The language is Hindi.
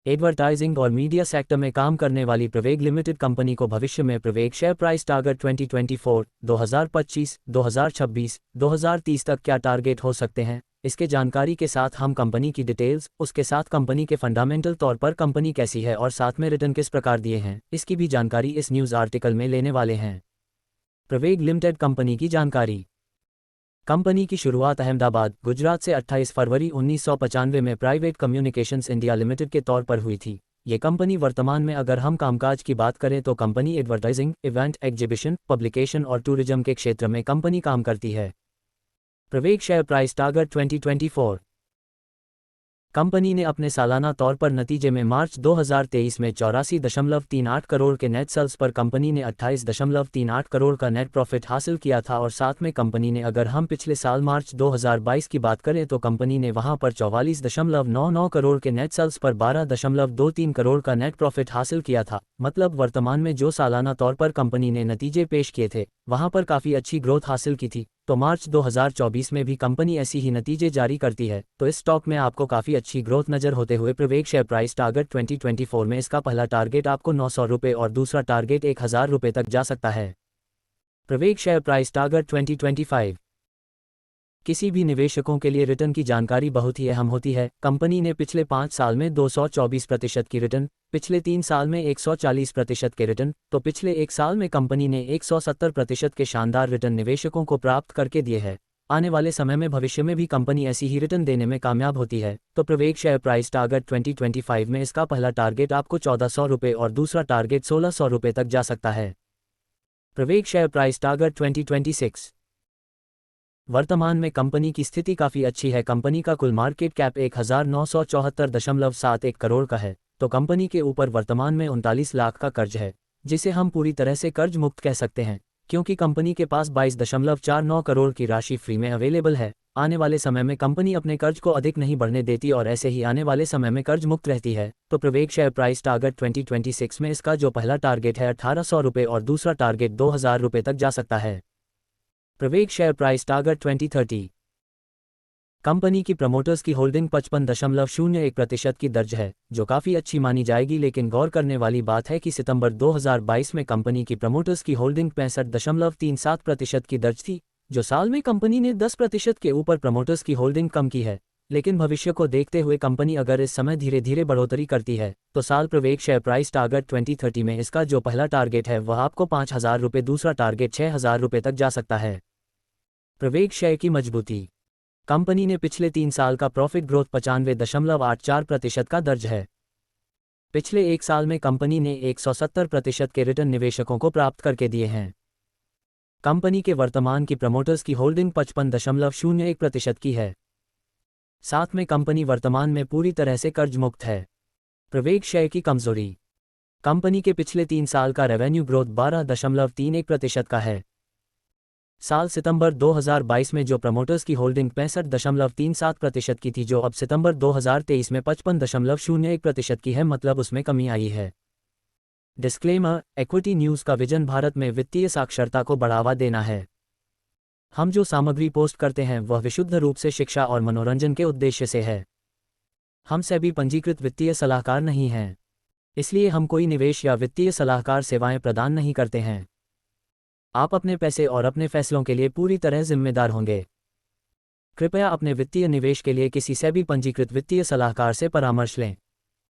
एडवर्टाइजिंग और मीडिया सेक्टर में काम करने वाली प्रवेग लिमिटेड कंपनी को भविष्य में प्रवेग शेयर प्राइस टारगेट 2024, 2025, 2026, 2030 तक क्या टारगेट हो सकते हैं, इसके जानकारी के साथ हम कंपनी की डिटेल्स, उसके साथ कंपनी के फंडामेंटल तौर पर कंपनी कैसी है और साथ में रिटर्न किस प्रकार दिए हैं, इसकी भी जानकारी इस न्यूज़ आर्टिकल में लेने वाले हैं। प्रवेग लिमिटेड कंपनी की जानकारी। कंपनी की शुरुआत अहमदाबाद, गुजरात से 28 फरवरी 1995 में प्राइवेट कम्युनिकेशंस इंडिया लिमिटेड के तौर पर हुई थी। ये कंपनी वर्तमान में अगर हम कामकाज की बात करें तो company advertising, event, exhibition, publication और टूरिज्म के क्षेत्र में कंपनी काम करती है। प्रवेग शेयर प्राइस टारगेट 2024। कंपनी ने अपने सालाना तौर पर नतीजे में मार्च 2023 में 84.38 करोड़ के नेट सेल्स पर कंपनी ने 28.38 करोड़ का नेट प्रॉफिट हासिल किया था और साथ में कंपनी ने अगर हम पिछले साल मार्च 2022 की बात करें तो कंपनी ने वहां पर 44.99 करोड़ के नेट सेल्स पर 12.23 करोड़ का नेट प्रॉफिट हासिल किया था। मतलब वर्तमान में जो सालाना तौर पर कंपनी ने नतीजे पेश किए थे वहां पर काफ़ी अच्छी ग्रोथ हासिल की थी। तो मार्च 2024 में भी कंपनी ऐसी ही नतीजे जारी करती है तो इस स्टॉक में आपको काफ़ी अच्छी ग्रोथ नज़र होते हुए प्रवेग शेयर प्राइस टारगेट 2024 में इसका पहला टारगेट आपको 900 रुपये और दूसरा टारगेट 1000 रुपये तक जा सकता है। प्रवेग शेयर प्राइस टारगेट 2025। किसी भी निवेशकों के लिए रिटर्न की जानकारी बहुत ही अहम होती है। कंपनी ने पिछले 5 साल में 224% की रिटर्न, पिछले 3 साल में 140% के रिटर्न, तो पिछले 1 साल में कंपनी ने 170% के शानदार रिटर्न निवेशकों को प्राप्त करके दिए हैं। आने वाले समय में भविष्य में भी कंपनी ऐसी ही रिटर्न देने में कामयाब होती है। तो प्रवेग शेयर प्राइस टारगेट 2025 में इसका पहला टारगेट आपको 1400 रुपये और दूसरा टारगेट 1600 रुपये तक जा सकता है। प्रवेग शेयर प्राइस टारगेट 2026। वर्तमान में कंपनी की स्थिति काफ़ी अच्छी है। कंपनी का कुल मार्केट कैप 1974.71 करोड़ का है। तो कंपनी के ऊपर वर्तमान में 39 लाख का कर्ज है, जिसे हम पूरी तरह से कर्ज मुक्त कह सकते हैं, क्योंकि कंपनी के पास 22.49 करोड़ की राशि फ्री में अवेलेबल है। आने वाले समय में कंपनी अपने कर्ज को अधिक नहीं बढ़ने देती और ऐसे ही आने वाले समय में कर्ज मुक्त रहती है। तो प्रवेग शेयर प्राइस टारगेट 2026 में इसका जो पहला टारगेट है 1800 रुपये और दूसरा टारगेट 2000 रुपये तक जा सकता है। प्रवेग शेयर प्राइस टारगेट 2030। कंपनी की प्रमोटर्स की होल्डिंग 55.01% की दर्ज है, जो काफ़ी अच्छी मानी जाएगी। लेकिन गौर करने वाली बात है कि सितंबर 2022 में कंपनी की प्रमोटर्स की होल्डिंग 65.37% की दर्ज थी, जो साल में कंपनी ने 10% के ऊपर प्रमोटर्स की होल्डिंग कम की है। लेकिन भविष्य को देखते हुए कंपनी अगर इस समय धीरे धीरे बढ़ोतरी करती है तो साल प्रवेग शेयर प्राइस टारगेट 2030 में इसका जो पहला टारगेट है वह आपको 5000 रुपये, दूसरा टारगेट 6000 रुपये तक जा सकता है। प्रवेग शेयर की मजबूती। कंपनी ने पिछले 3 साल का प्रॉफिट ग्रोथ 95.84% का दर्ज है। पिछले 1 साल में कंपनी ने 170% के रिटर्न निवेशकों को प्राप्त करके दिए हैं। कंपनी के वर्तमान की प्रमोटर्स की होल्डिंग 55.01% की है। साथ में कंपनी वर्तमान में पूरी तरह से कर्ज मुक्त है। प्रवेग शेयर की कमजोरी। कंपनी के पिछले 3 साल का रेवेन्यू ग्रोथ 12.31% का है। साल सितंबर 2022 में जो प्रमोटर्स की होल्डिंग 65.37% की थी, जो अब सितंबर 2023 में 55.01% की है, मतलब उसमें कमी आई है। डिस्क्लेमर: इक्विटी न्यूज़ का विजन भारत में वित्तीय साक्षरता को बढ़ावा देना है। हम जो सामग्री पोस्ट करते हैं वह विशुद्ध रूप से शिक्षा और मनोरंजन के उद्देश्य से है। हम सेबी पंजीकृत वित्तीय सलाहकार नहीं हैं, इसलिए हम कोई निवेश या वित्तीय सलाहकार सेवाएं प्रदान नहीं करते हैं। आप अपने पैसे और अपने फैसलों के लिए पूरी तरह जिम्मेदार होंगे। कृपया अपने वित्तीय निवेश के लिए किसी सेबी पंजीकृत वित्तीय सलाहकार से परामर्श लें।